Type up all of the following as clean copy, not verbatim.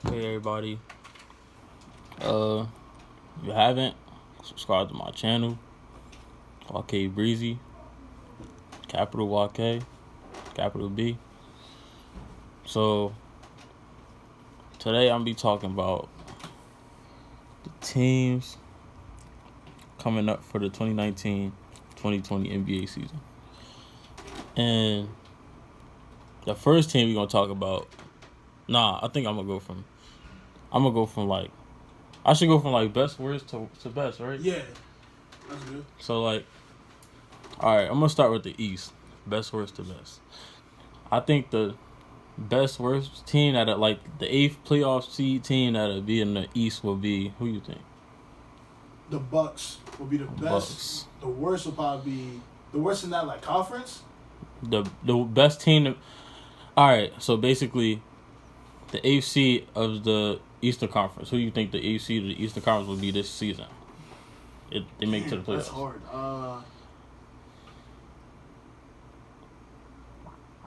Hey everybody. If you haven't, subscribe to my channel. YK Breezy. Capital YK. Capital B. So today I'm be talking about the teams coming up for the 2019-2020 NBA season. And the first team we're gonna talk about, I think I'm gonna go from like I should go from like best worst to best, right? Yeah, that's good. So like, alright, I'm gonna start with the East. Best worst to best. I think the best worst team like the 8th playoff seed team that'll be in the East will be who you think? The Bucks will be the best. Bucks. The worst will probably be the worst in that like conference. The best team. All right, so basically, the 8th seed of the Eastern Conference. Who you think the 8th seed of the Eastern Conference will be this season? They make it to the playoffs. That's hard.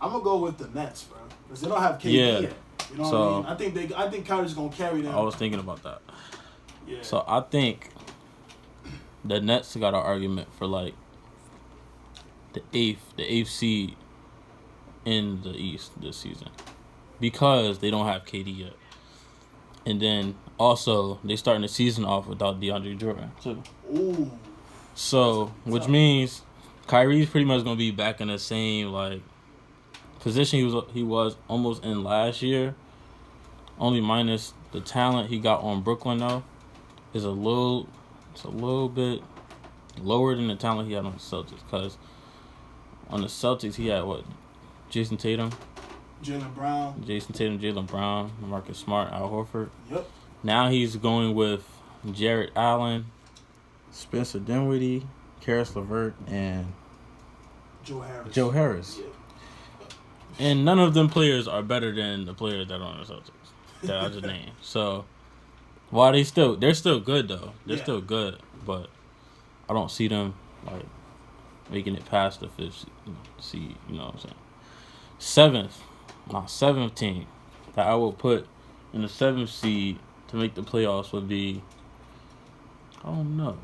I'm gonna go with the Nets, bro, because they don't have KD yet. You know what I mean? I think Kyrie's gonna carry them. I was thinking about that. Yeah. So I think the Nets got an argument for like the eighth seed in the East this season because they don't have KD yet, and then also they starting the season off without DeAndre Jordan too. Ooh. So which means Kyrie's pretty much gonna be back in the same like position he was almost in last year, only minus the talent he got on Brooklyn though is a little bit lower than the talent he had on the Celtics, because on the Celtics he had what? Jason Tatum, Jaylen Brown, Marcus Smart, Al Horford. Yep. Now he's going with Jarrett Allen, Spencer Dinwiddie, Karis LeVert, and Joe Harris. Yeah. And none of them players are better than the players that are on the Celtics that I just named. So while they're still good though. They're still good, but I don't see them like making it past the 5th seed. You know what I'm saying? Seventh team that I will put in the 7th seed to make the playoffs would be, I don't know.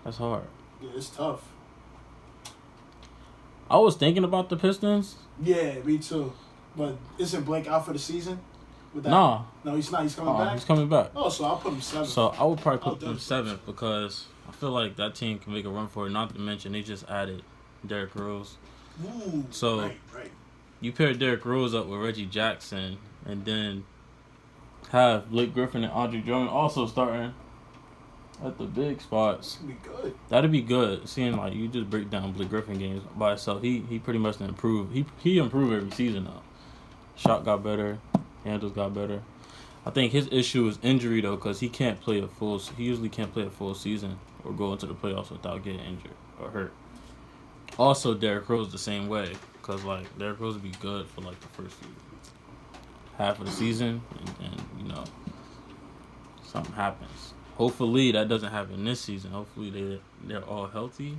That's hard. Yeah, it's tough. I was thinking about the Pistons. Yeah, me too. But isn't Blake out for the season? No, he's not. He's coming back. He's coming back. Oh, so I'll put him 7th. So I would probably put them 7th because I feel like that team can make a run for it. Not to mention they just added Derrick Rose. Ooh, so right. You pair Derrick Rose up with Reggie Jackson, and then have Blake Griffin and Andre Drummond also starting at the big spots. That'd be good. That'd be good. Seeing like you just break down Blake Griffin games by itself. He pretty much improved. He improved every season though. Shot got better, handles got better. I think his issue is injury though, because he usually can't play a full season or go into the playoffs without getting injured or hurt. Also, Derrick Rose the same way, because like Derrick Rose would be good for like the first half of the season, and something happens. Hopefully that doesn't happen this season. Hopefully they're all healthy,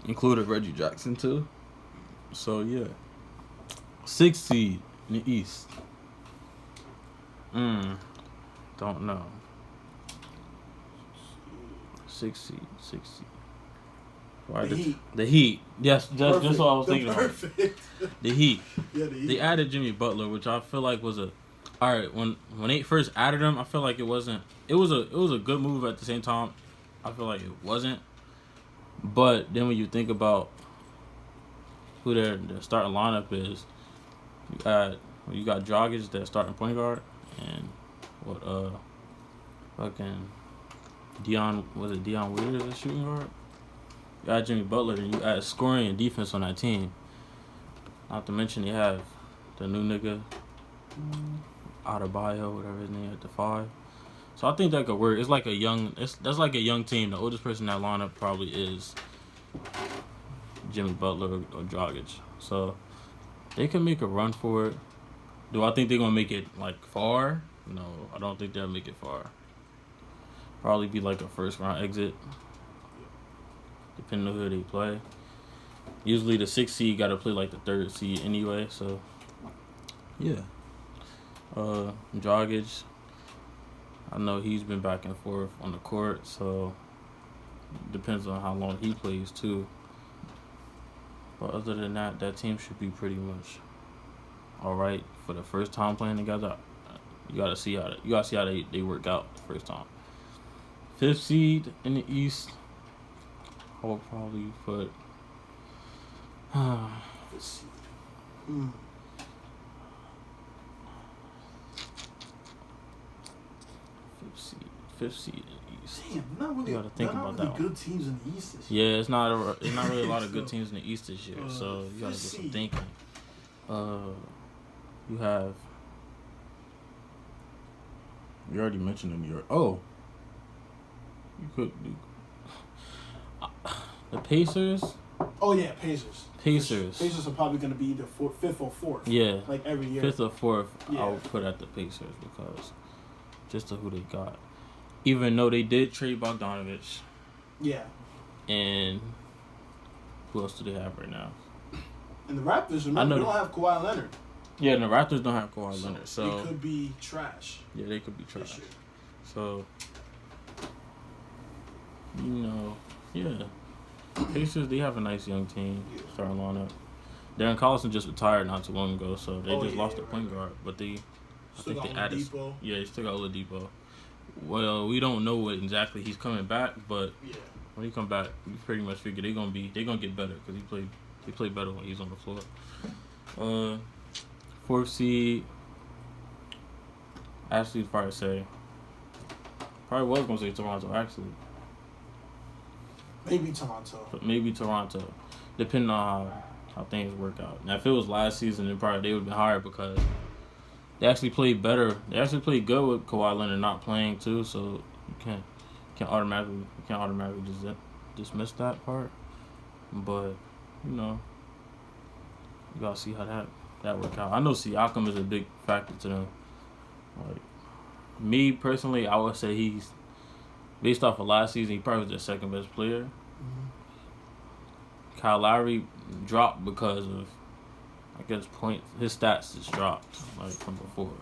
including Reggie Jackson too. So yeah, 6th seed in the East. Don't know. 6th seed. Why the Heat. Yes, just what I was thinking about. The Heat. Yeah, the Heat. They added Jimmy Butler, which I feel like was alright. When they first added him, I feel like it was a good move. At the same time, I feel like it wasn't. But then when you think about who their starting lineup is, you got Dragic, their starting point guard, and Dion Waiters, a shooting guard. You add Jimmy Butler, and you add scoring and defense on that team. Not to mention you have the new nigga, Adebayo, whatever his name, at the 5. So I think that could work. It's like that's like a young team. The oldest person in that lineup probably is Jimmy Butler or Dragic. So they can make a run for it. Do I think they're gonna make it like far? No, I don't think they'll make it far. Probably be like a 1st round exit, depending on who they play. Usually the 6th seed got to play like the 3rd seed anyway. So yeah, Dragic, I know he's been back and forth on the court, so depends on how long he plays too. But other than that, that team should be pretty much all right for the first time playing together. You gotta see how they work out the first time. 5th seed in the East, I will probably put. 5th seed. 5th seed in the East. Damn, not really. You gotta think about that good teams in the East this year. Yeah, it's not really a lot of good teams in the East this year. So you gotta do some thinking. You have. You already mentioned in New York. Oh, you could do. The Pacers. Oh yeah, Pacers. Pacers are probably gonna be either 5th or 4th. Yeah, like every year. 5th or 4th, yeah. I would put at the Pacers because just to who they got. Even though they did trade Bogdanovich. Yeah. And who else do they have right now? And the Raptors, remember, they don't have Kawhi Leonard. Yeah, and the Raptors don't have Kawhi Leonard, so they could be trash. Yeah, they could be trash. So, yeah. Pacers, they have a nice young team starting lineup. Darren Collison just retired not too long ago, so they lost their point guard, but I think they added. Oladipo. Yeah, they still got Oladipo. Well, we don't know what exactly he's coming back, but when he come back, we pretty much figure they're gonna get better because he played better when he's on the floor. 4th seed, Ashley's probably was gonna say Toronto actually. Maybe Toronto. Depending on how things work out. Now, if it was last season, then probably they would have been higher because they actually played better. They actually played good with Kawhi Leonard not playing too, so you can't automatically just dismiss that part. But you gotta see how that work out. I know Siakam is a big factor to them. Like me personally, I would say he's based off of last season, he probably was their second best player. Mm-hmm. Kyle Lowry dropped because of, I guess, points. His stats just dropped like from before.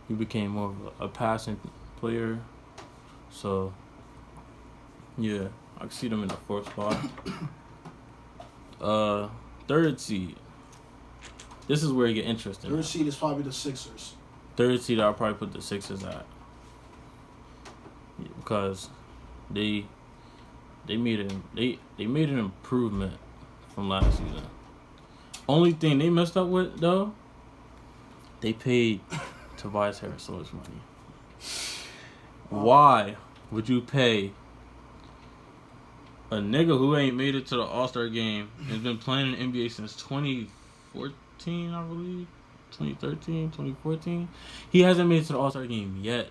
He became more of a passing player. So, yeah, I can see them in the 4th spot. 3rd seed. This is where you get interesting. 3rd seed is probably the Sixers. 3rd seed, I'll probably put the Sixers at. Because they made an improvement from last season. Only thing they messed up with though, they paid Tobias Harris so much money. Why would you pay a nigga who ain't made it to the All-Star game and has been playing in the NBA since 2014, I believe? 2013, 2014? He hasn't made it to the All-Star game yet.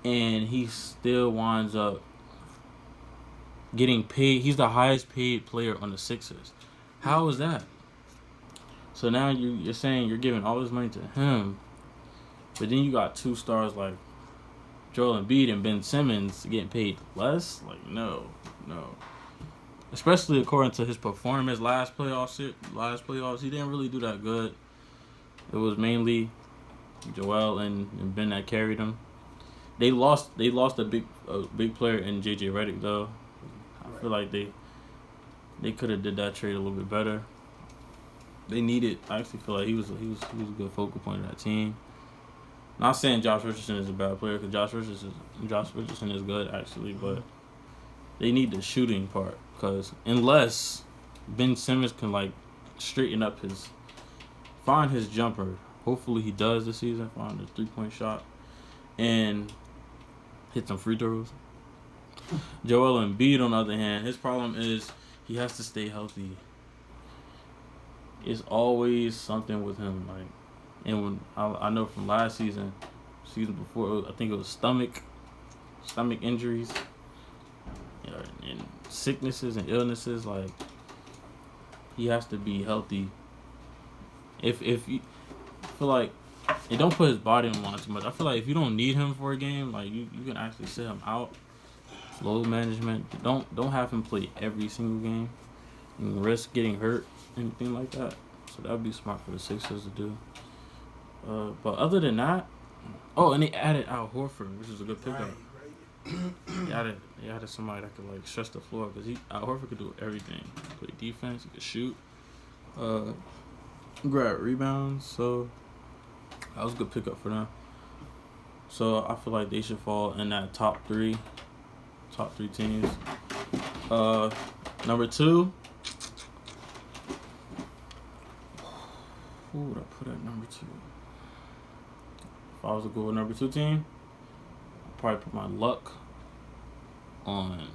And he still winds up getting paid. He's the highest paid player on the Sixers. How is that? So now you're saying you're giving all this money to him, but then you got 2 stars like Joel Embiid and Ben Simmons getting paid less? Like, no. Especially according to his performance last playoffs, he didn't really do that good. It was mainly Joel and Ben that carried him. They lost a big player in JJ Redick though. I feel like they could have did that trade a little bit better. They needed. I actually feel like he was a good focal point of that team. Not saying Josh Richardson is a bad player because Josh Richardson is good actually, but they need the shooting part because unless Ben Simmons can straighten up find his jumper. Hopefully he does this season. Find the 3-point shot and hit some free throws. Joel Embiid, on the other hand, his problem is he has to stay healthy. It's always something with him. And when I know from last season before, I think it was stomach injuries, and sicknesses and illnesses. He has to be healthy. If you feel like. And don't put his body on the line too much. I feel like if you don't need him for a game, you can actually sit him out. Load management. Don't have him play every single game. And risk getting hurt, anything like that. So that would be smart for the Sixers to do. But other than that, and they added Al Horford, which is a good pickup. Right. They added somebody that could like stretch the floor because Al Horford could do everything. Play defense, he could shoot, grab rebounds. So that was a good pickup for them. So I feel like they should fall in that top three teams. Number 2. Who would I put at number 2? If I was to go with number 2 team, I'd probably put my luck on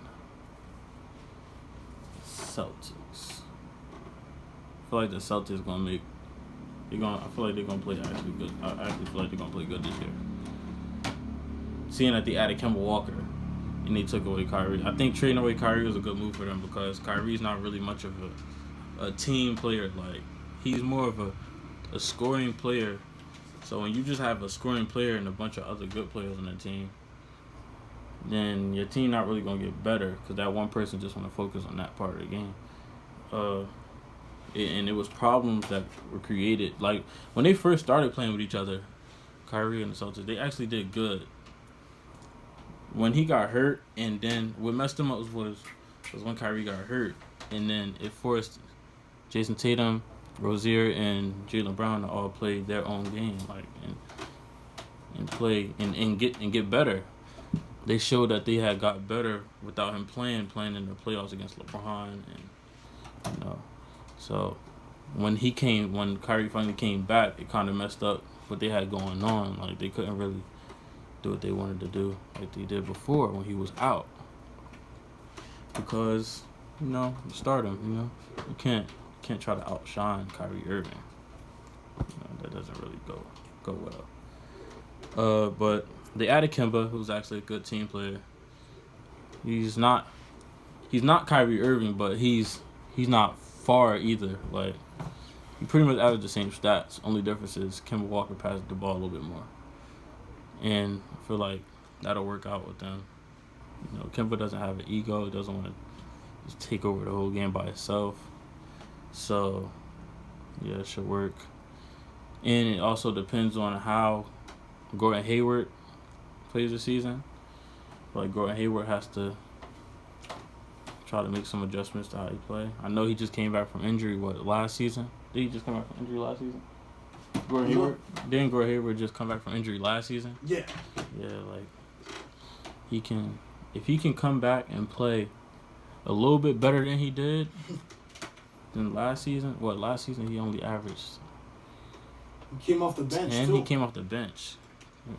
Celtics. I feel like the Celtics I feel like they're gonna play actually good. I actually feel like they're gonna play good this year. Seeing that they added Kemba Walker and they took away Kyrie, I think trading away Kyrie was a good move for them because Kyrie's not really much of a team player. Like he's more of a scoring player. So when you just have a scoring player and a bunch of other good players on the team, then your team not really gonna get better because that one person just want to focus on that part of the game. And it was problems that were created. Like when they first started playing with each other, Kyrie and the Celtics, they actually did good. When he got hurt, and then what messed him up was when Kyrie got hurt, and then it forced Jason Tatum, Rozier, and Jaylen Brown to all play their own game, like and play and get better. They showed that they had got better without him playing in the playoffs against LeBron, and so when Kyrie finally came back, it kind of messed up what they had going on. Like they couldn't really do what they wanted to do like they did before when he was out. Because, stardom, you can't try to outshine Kyrie Irving. That doesn't really go well. But they added Kemba, who's actually a good team player. He's not Kyrie Irving, but he's not far either. Like he pretty much averaged the same stats. Only difference is Kemba Walker passes the ball a little bit more. And I feel like that'll work out with them. Kemba doesn't have an ego. He doesn't want to just take over the whole game by himself. So, yeah, it should work. And it also depends on how Gordon Hayward plays this season. Like, Gordon Hayward has to try to make some adjustments to how he play. I know he just came back from injury, last season? Did he just come back from injury last season? Gordon Hayward? Didn't Gordon Hayward just come back from injury last season? Yeah. Yeah, like, if he can come back and play a little bit better than he did than last season. Last season he only averaged. He came off the bench 10. too. He came off the bench,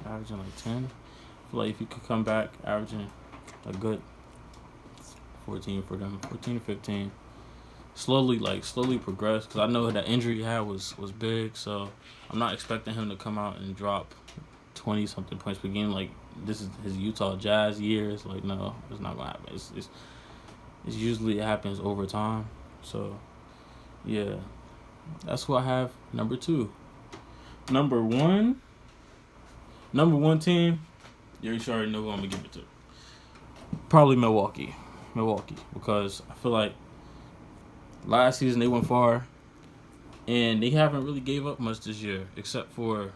averaging like 10. I feel like if he could come back averaging a good 14 for them, 14 to 15, slowly progress. Because I know that injury he had was big, so I'm not expecting him to come out and drop 20 something points per game. Like this is his Utah Jazz years. Like no, it's not gonna happen. It's usually it happens over time. So yeah, that's who I have number 2. Number one team. You already know who I'm gonna give it to. Probably Milwaukee, because I feel like last season they went far, and they haven't really gave up much this year, except for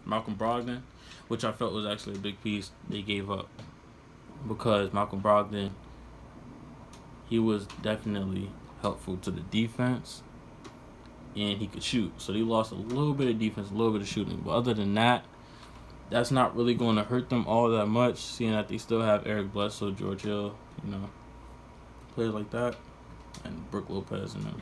Malcolm Brogdon, which I felt was actually a big piece they gave up, because Malcolm Brogdon, he was definitely helpful to the defense, and he could shoot. So they lost a little bit of defense, a little bit of shooting. But other than that, that's not really going to hurt them all that much, seeing that they still have Eric Bledsoe, George Hill, players like that, and Brook Lopez and them.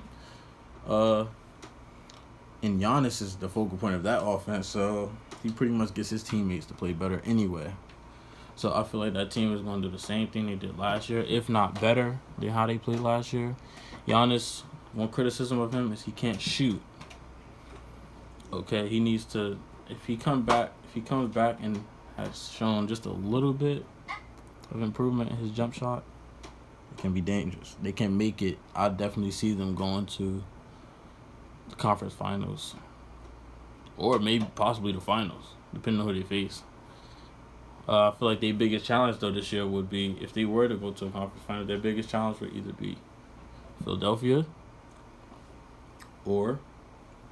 And Giannis is the focal point of that offense, so he pretty much gets his teammates to play better anyway. So I feel like that team is going to do the same thing they did last year, if not better than how they played last year. Giannis, one criticism of him is he can't shoot. Okay, he needs to. If he comes back and has shown just a little bit of improvement in his jump shot, it can be dangerous. They can make it. I definitely see them going to the conference finals, or maybe possibly the finals, depending on who they face. I feel like their biggest challenge though this year would be, if they were to go to a conference final, their biggest challenge would either be Philadelphia or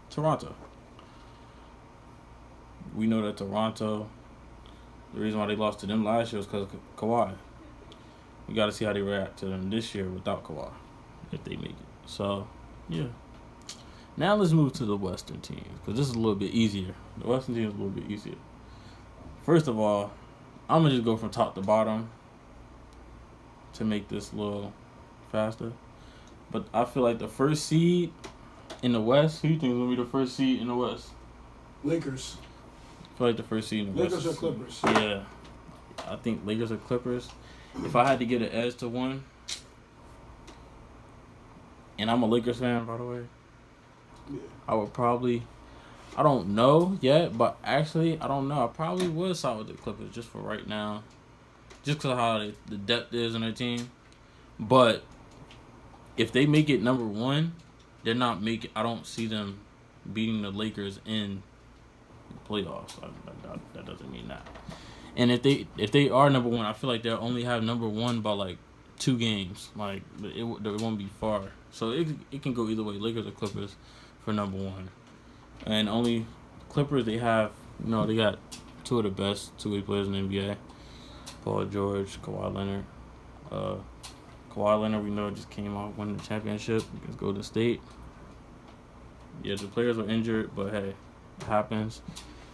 Toronto. we know that Toronto, the reason why they lost to them last year was because of Kawhi. We got to see how they react to them this year without Kawhi, if they make it. So, yeah. Now let's move to the Western teams, because this is a little bit easier. The Western team is a little bit easier. First of all, I'm going to just go from top to bottom to make this a little faster. But I feel like the first seed in the West, who do you think is going to be the first seed in the West? Lakers. I feel like the first seed in the West. West. Lakers or Clippers? Yeah. I think Lakers or Clippers. If I had to get an edge to one, and I'm a Lakers fan, by the way, yeah. I would probably, I don't know yet, but actually, I don't know. I probably would side with the Clippers just for right now. Just because of how the depth is in their team. But if they make it number one, they're not making. I don't see them beating the Lakers in the playoffs. That doesn't mean that. And if they are number one, I feel like they'll only have number one by like 2 games. Like it won't be far. So it can go either way, Lakers or Clippers for number one. And only Clippers, they have, they got 2 of the best 2-way players in the NBA. Paul George, Kawhi Leonard. Kawhi Leonard, we know, just came out winning the championship against Golden State. Yeah, the players were injured, but hey, it happens.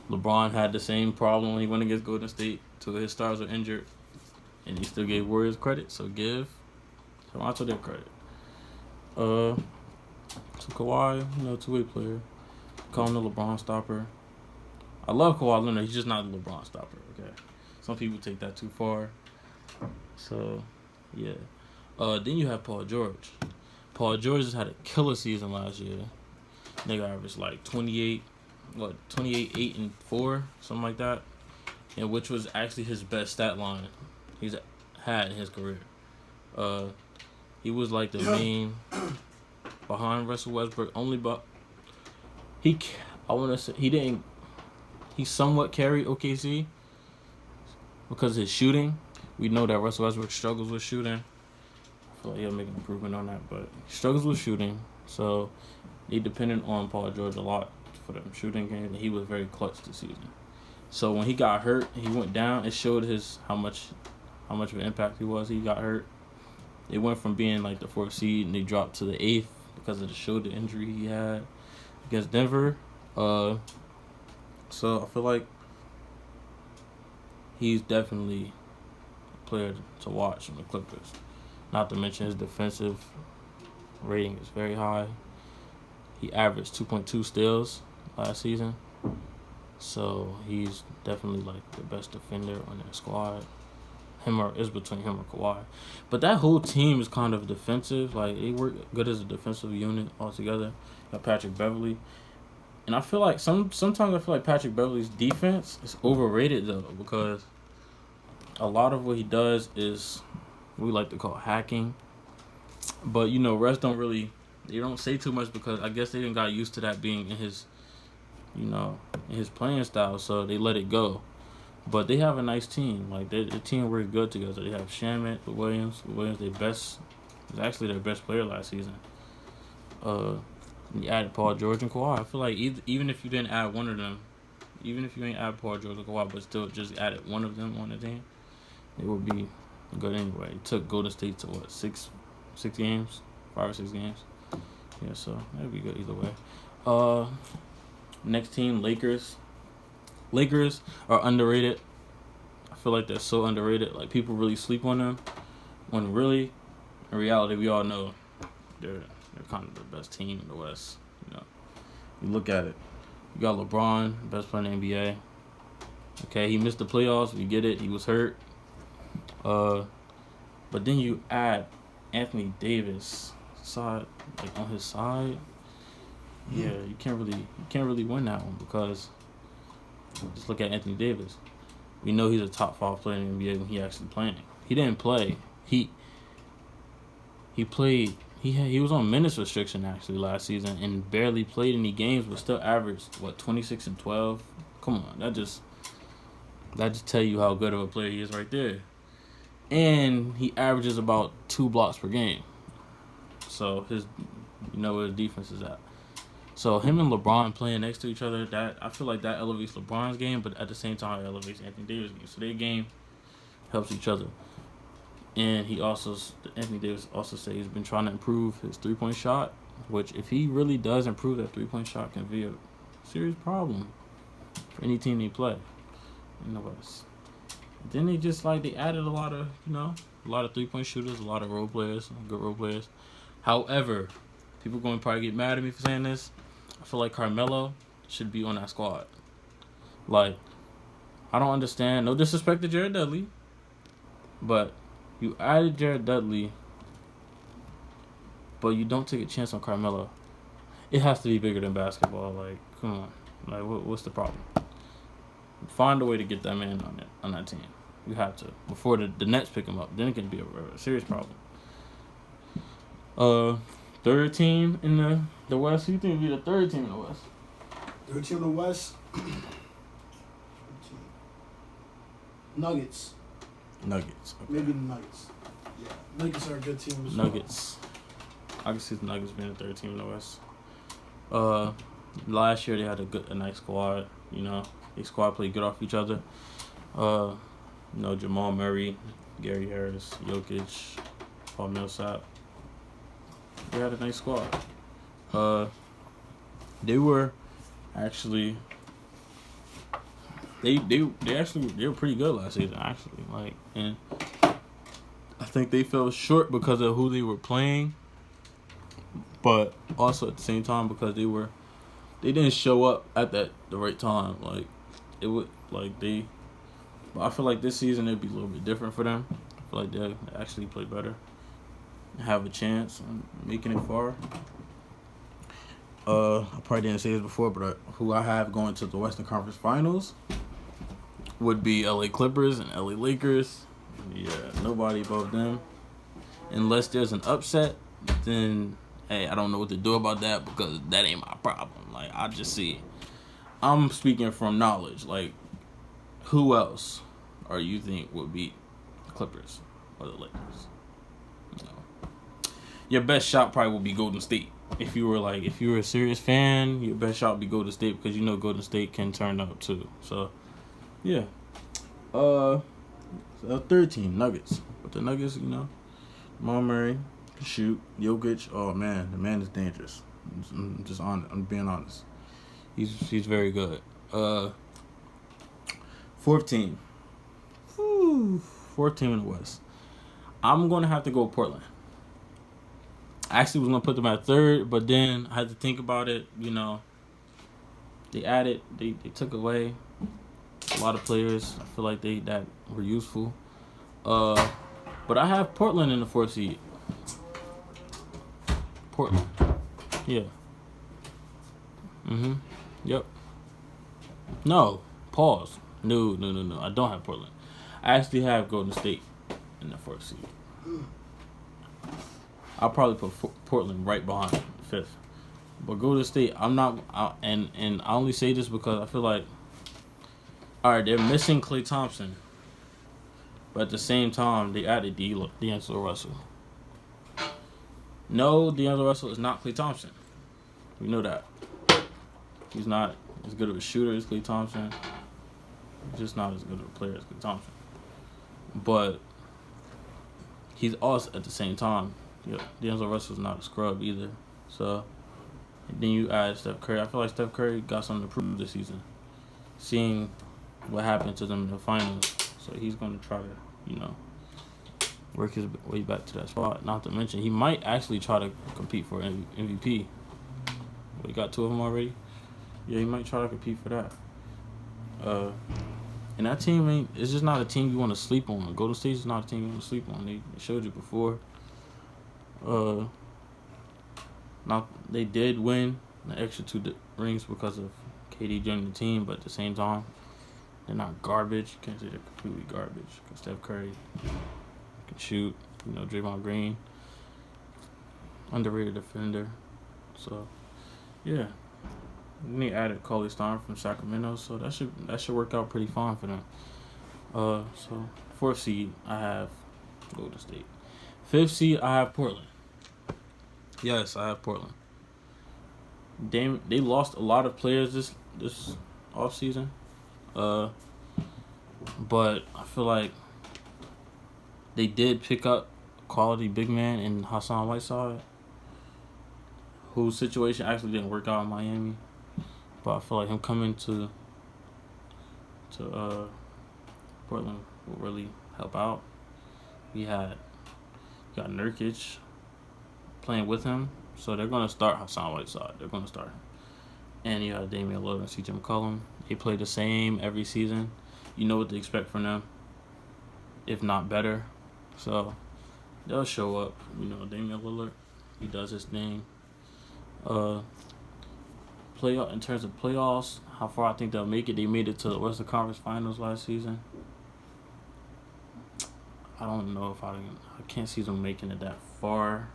LeBron had the same problem when he went against Golden State. 2 of his stars were injured, and he still gave Warriors credit. So give Toronto their credit. So Kawhi, 2-way player. Call him the LeBron stopper. I love Kawhi Leonard. He's just not the LeBron stopper. Okay, some people take that too far. So, yeah. Then you have Paul George. Paul George just had a killer season last year. Nigga averaged like 28, 8 and 4, something like that, and which was actually his best stat line he's had in his career. He was like the main behind Russell Westbrook only, but he somewhat carried OKC because of his shooting. We know that Russell Westbrook struggles with shooting. I feel like he'll make an improvement on that, but he struggles with shooting, so they depended on Paul George a lot for them shooting games, and he was very clutch this season. So when he got hurt, he went down. It showed how much of an impact he was. He got hurt. It went from being like the 4th seed, and they dropped to the 8th because of the shoulder injury he had against Denver. So I feel like he's definitely a player to watch from the Clippers. Not to mention his defensive rating is very high. He averaged 2.2 steals last season. So he's definitely like the best defender on their squad. It's between him or Kawhi. But that whole team is kind of defensive. Like, they work good as a defensive unit altogether. Got Patrick Beverley. And I feel like sometimes I feel like Patrick Beverley's defense is overrated though, because a lot of what he does is we like to call hacking. But refs they don't say too much because I guess they didn't got used to that being in his in his playing style, so they let it go. But they have a nice team. Like, the team works good together. They have Shamet, Williams, was actually their best player last season. You added Paul George and Kawhi. I feel like even if you didn't add one of them, even if you ain't add Paul George and Kawhi, but still just added one of them on the team, it would be good anyway. It took Golden State to 6 games, 5 or 6 games. Yeah, so that would be good either way. Next team, Lakers. Lakers are underrated. I feel like they're so underrated. Like, people really sleep on them, when really, in reality, we all know they're kind of the best team in the West. You look at it. You got LeBron, best player in the NBA. Okay, he missed the playoffs. We get it. He was hurt. But then you add Anthony Davis on his side. Yeah, you can't really win that one, because just look at Anthony Davis. We know he's a top 5 player in the NBA when he actually playing. He didn't play. He played. He was on minutes restriction actually last season and barely played any games, but still averaged 26 and 12. Come on, that just tell you how good of a player he is right there. And he averages about 2 blocks per game. So where his defense is at. So him and LeBron playing next to each other, that I feel like that elevates LeBron's game, but at the same time it elevates Anthony Davis' game. So their game helps each other. And Anthony Davis also said he's been trying to improve his 3-point shot, which if he really does improve that 3-point shot can be a serious problem for any team they play in the West. Then they just they added a lot of 3-point shooters, a lot of role players, good role players. However, people going to probably get mad at me for saying this. I feel like Carmelo should be on that squad. I don't understand. No disrespect to Jared Dudley, but you added Jared Dudley, but you don't take a chance on Carmelo. It has to be bigger than basketball. Come on. What's the problem? Find a way to get that man on that team. You have to before the Nets pick him up. Then it can be a serious problem. Third team in the West. Who you think would be the third team in the West? Third team in the West. Nuggets. Okay. Maybe the Nuggets. Yeah, Nuggets are a good team as Nuggets. I can see the Nuggets being the third team in the West. Last year they had a nice squad. Their squad played good off each other. Jamal Murray, Gary Harris, Jokic, Paul Millsap. They had a nice squad. They were actually they were pretty good last season actually. And I think they fell short because of who they were playing, but also at the same time because they didn't show up at the right time. But I feel like this season it'd be a little bit different for them. I feel like they actually play better, have a chance on making it far. I probably didn't say this before, but who I have going to the Western Conference Finals would be LA Clippers and LA Lakers. Yeah, nobody above them. Unless there's an upset, then hey, I don't know what to do about that because that ain't my problem. I just see it. I'm speaking from knowledge. Who else or you think would beat the Clippers or the Lakers? Your best shot probably would be Golden State. If you were a serious fan, your best shot would be Golden State because Golden State can turn up too. So, yeah. Third team, Nuggets. But the Nuggets, Jamal Murray can shoot. Jokic, oh man, the man is dangerous. I'm being honest. He's very good. Fourth team. Fourth team in the West. I'm gonna have to go Portland. I actually was gonna put them at third, but then I had to think about it. They added, they took away a lot of players. I feel like that were useful. But I have Portland in the 4th seed. Portland. Yeah. Yep. No. Pause. No. I don't have Portland. I actually have Golden State in the 4th seed. I'll probably put Portland right behind 5th. But Golden State, I'm not... And I only say this because I feel like... Alright, they're missing Klay Thompson. But at the same time, they added D'Angelo Russell. No, D'Angelo Russell is not Klay Thompson. We know that. He's not as good of a shooter as Klay Thompson. He's just not as good of a player as Klay Thompson. But he's also, at the same time, D'Angelo Russell's not a scrub either. So, and then you add Steph Curry. I feel like Steph Curry got something to prove this season. Seeing what happened to them in the finals. So he's going to try to, work his way back to that spot. Not to mention, he might actually try to compete for MVP. Well, he got 2 of them already. Yeah, he might try to compete for that. And that team it's just not a team you want to sleep on. Golden State is not a team you want to sleep on. They showed you before. Now they did win the extra 2 rings because of KD joining the team, but at the same time, they're not garbage. You can't say they're completely garbage because Steph Curry can shoot. Draymond Green, underrated defender. So, yeah. And they added Cauley Stein from Sacramento, so that should work out pretty fine for them. So 4th seed I have Golden State. 5th seed I have Portland. Yes, I have Portland. They lost a lot of players this offseason. But I feel like they did pick up quality big man in Hassan Whiteside, whose situation actually didn't work out in Miami. But I feel like him coming to Portland will really help out. We got Nurkic playing with him, so they're gonna start Hassan Whiteside. They're gonna start him, and you got Damian Lillard and CJ McCollum. They play the same every season. You know what to expect from them, if not better. So they'll show up. You know, Damian Lillard, he does his thing. In terms of playoffs, how far I think they'll make it. They made it to the Western Conference Finals last season. I don't know if I can't see them making it that far.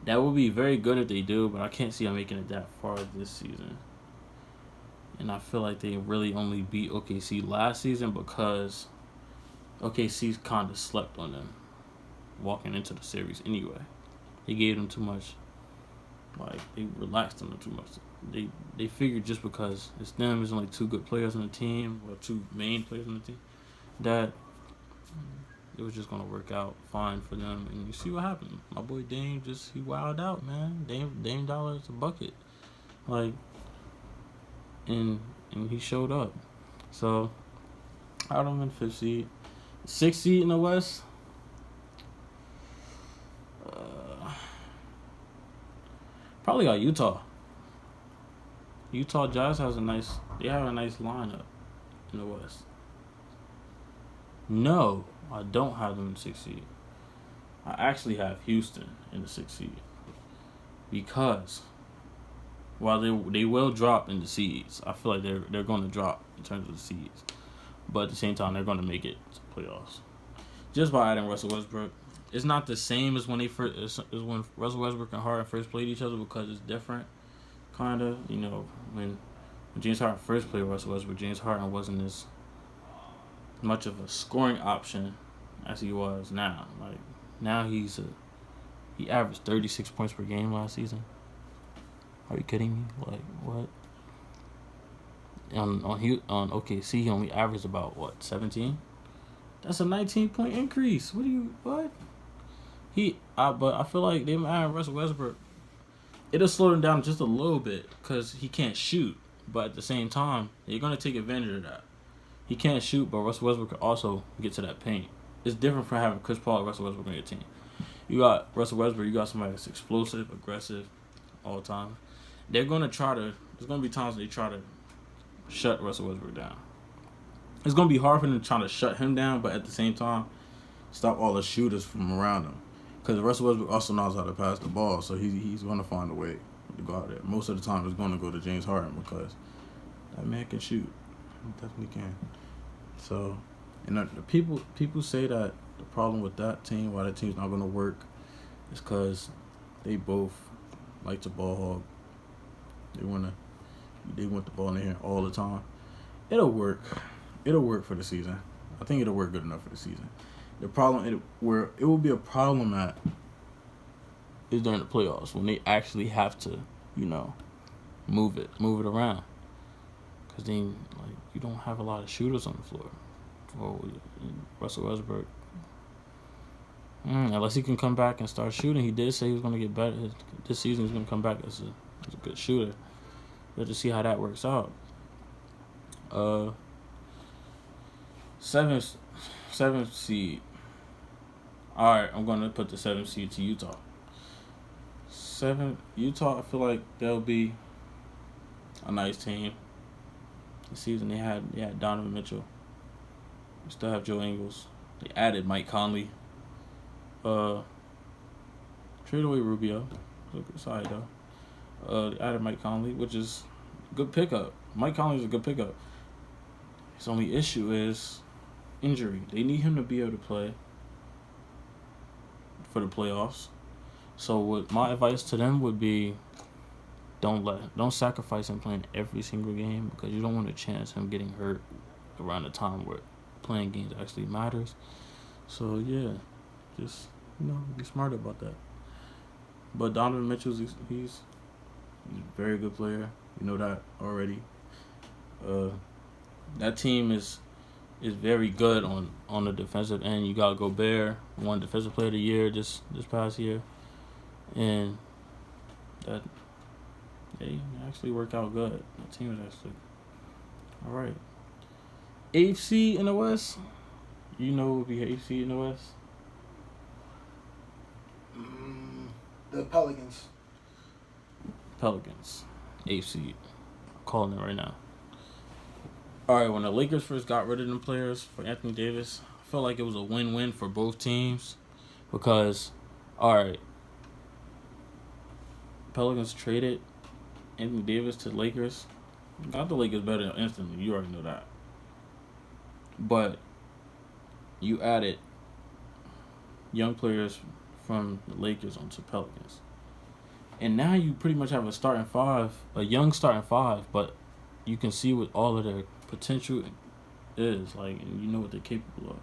That would be very good if they do, but I can't see them making it that far this season. And I feel like they really only beat OKC last season because OKC kind of slept on them walking into the series anyway. They gave them too much. Like, they relaxed on them too much. They figured just because it's them, there's only two good players on the team, or two main players on the team, that it was just going to work out fine for them. And you see what happened. My boy Dame he wilded out, man. Dame Dollar is a bucket. Like, and he showed up. So, I don't know, in 5th seed. 6th seed in the West. Probably got Utah. Utah Jazz have a nice lineup in the West. No, I don't have them in 6th seed. I actually have Houston in the 6th seed. Because while they will drop in the seeds, I feel like they're going to drop in terms of the seeds. But at the same time, they're going to make it to the playoffs. Just by adding Russell Westbrook. It's not the same as when when Russell Westbrook and Harden first played each other because it's different, kind of. You know, when James Harden first played Russell Westbrook, James Harden wasn't as much of a scoring option as he was now. Like, now he averaged 36 points per game last season. Are you kidding me? Like, what? On OKC, he only averaged about 17. That's a 19-point increase. What? But I feel like them adding Russell Westbrook, it'll slow him down just a little bit because he can't shoot. But at the same time, you're gonna take advantage of that. He can't shoot, but Russell Westbrook can also get to that paint. It's different from having Chris Paul and Russell Westbrook on your team. You got Russell Westbrook, you got somebody that's explosive, aggressive, all the time. They're gonna try to. There's gonna be times they try to shut Russell Westbrook down. It's gonna be hard for them to try to shut him down, but at the same time, stop all the shooters from around him. Because Russell Westbrook also knows how to pass the ball, so he's going to find a way to go out there. Most of the time, it's going to go to James Harden because that man can shoot. He definitely can. So, and the people say that the problem with that team, why that team's not going to work, is because they both like to ball hog. They want the ball in here all the time. It'll work. It'll work for the season. I think it'll work good enough for the season. The problem where it will be a problem at is during the playoffs when they actually have to, move it around. Because then, you don't have a lot of shooters on the floor. Or Russell Westbrook, unless he can come back and start shooting. He did say he was going to get better this season. He's going to come back as a good shooter. We have to see how that works out. Seventh seed. All right, I'm going to put the 7th seed to Utah. Utah, I feel like they'll be a nice team. This season they had Donovan Mitchell. We still have Joe Ingles. They added Mike Conley. Trade away Rubio. Sorry, though. They added Mike Conley, which is a good pickup. Mike Conley is a good pickup. His only issue is injury. They need him to be able to play for the playoffs. So my advice to them would be don't sacrifice him playing every single game because you don't want to chance him getting hurt around the time where playing games actually matters. So yeah, just be smart about that. But Donovan Mitchell, he's He's a very good player. You know that already. That team is very good on the defensive end. You got Gobert, won Defensive Player of the Year this past year, and that they actually work out good. That team is actually all right. AFC in the West. You know what would be AFC in the West? The Pelicans. Pelicans. AFC. I'm calling it right now. All right, when the Lakers first got rid of them players for Anthony Davis, I felt like it was a win-win for both teams because, all right, Pelicans traded Anthony Davis to the Lakers. Got the Lakers better instantly. You already know that. But you added young players from the Lakers onto Pelicans. And now you pretty much have a young starting five, but you can see what all of their potential is, like, and you know what they're capable of.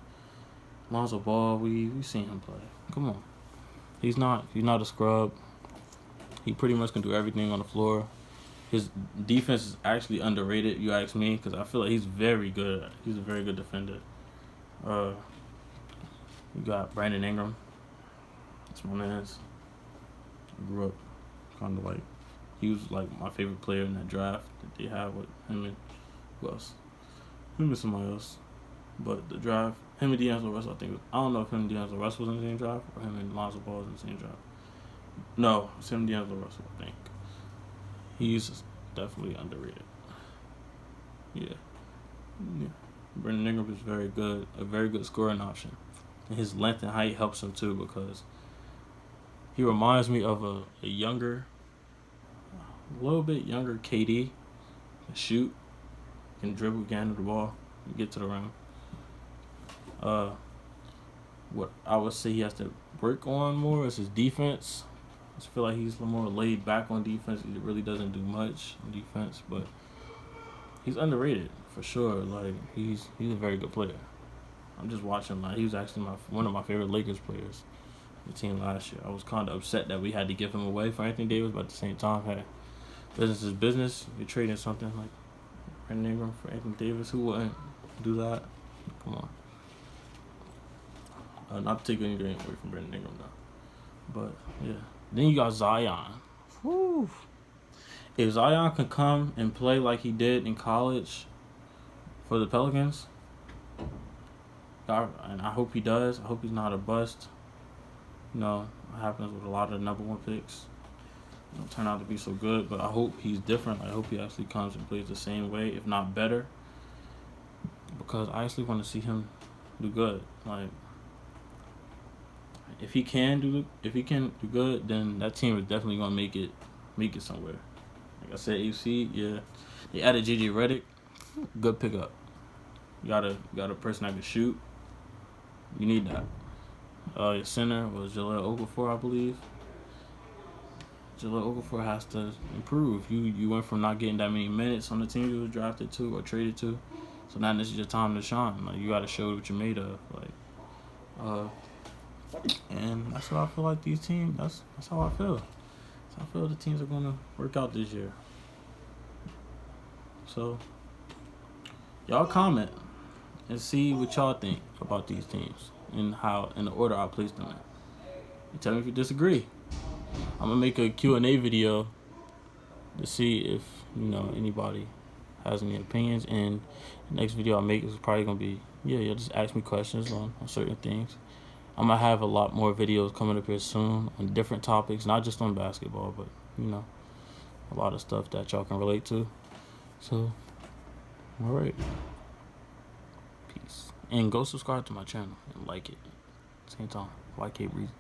Lonzo Ball, we've seen him play. Come on. He's not a scrub. He pretty much can do everything on the floor. His defense is actually underrated, you ask me, because I feel like he's very good. He's a very good defender. You got Brandon Ingram. That's my man's. I grew up kind of like, he was like my favorite player in that draft that they had with him and who else? Him and somebody else. But the draft, him and D'Angelo Russell, I don't know if him and D'Angelo Russell was in the same draft or him and Lonzo Ball was in the same draft. No, it's him and D'Angelo Russell, I think. He's definitely underrated. Yeah. Brandon Ingram is a very good scoring option. And his length and height helps him too because he reminds me of a little bit younger KD. Can shoot, can dribble, can handle the ball, get to the rim. What I would say he has to work on more is his defense. I just feel like he's more laid back on defense. He really doesn't do much on defense, but he's underrated for sure. Like he's a very good player. I'm just watching. Like he was actually one of my favorite Lakers players on the team last year. I was kind of upset that we had to give him away for Anthony Davis, but at the same time, hey, business is business. You're trading something like Brandon Ingram for Anthony Davis. Who wouldn't do that? Come on. Not to take anything away from Brandon Ingram though, but yeah. Then you got Zion. Whew. If Zion can come and play like he did in college for the Pelicans, and I hope he does. I hope he's not a bust. You know, what happens with a lot of the number one picks. Don't turn out to be so good, but I hope he's different. I hope he actually comes and plays the same way, if not better. Because I actually want to see him do good. Like, if he can do good, then that team is definitely gonna make it somewhere. Like I said, AFC, yeah. They added JJ Redick, good pickup. You got a person that can shoot. You need that. Your center was Jahlil Okafor, I believe. Jahlil Okafor has to improve. You went from not getting that many minutes on the team you were drafted to or traded to, so now this is your time to shine. Like you got to show what you're made of. Like, and that's what I feel like these teams. That's how I feel. So I feel the teams are gonna work out this year. So y'all comment and see what y'all think about these teams and how in the order I placed them in. And tell me if you disagree. I'm gonna make a Q&A video to see if anybody has any opinions. And the next video I make is probably gonna be just ask me questions on certain things. I'm gonna have a lot more videos coming up here soon on different topics, not just on basketball, but a lot of stuff that y'all can relate to. So, all right, peace, and go subscribe to my channel and like it. Same time, YK Breezy.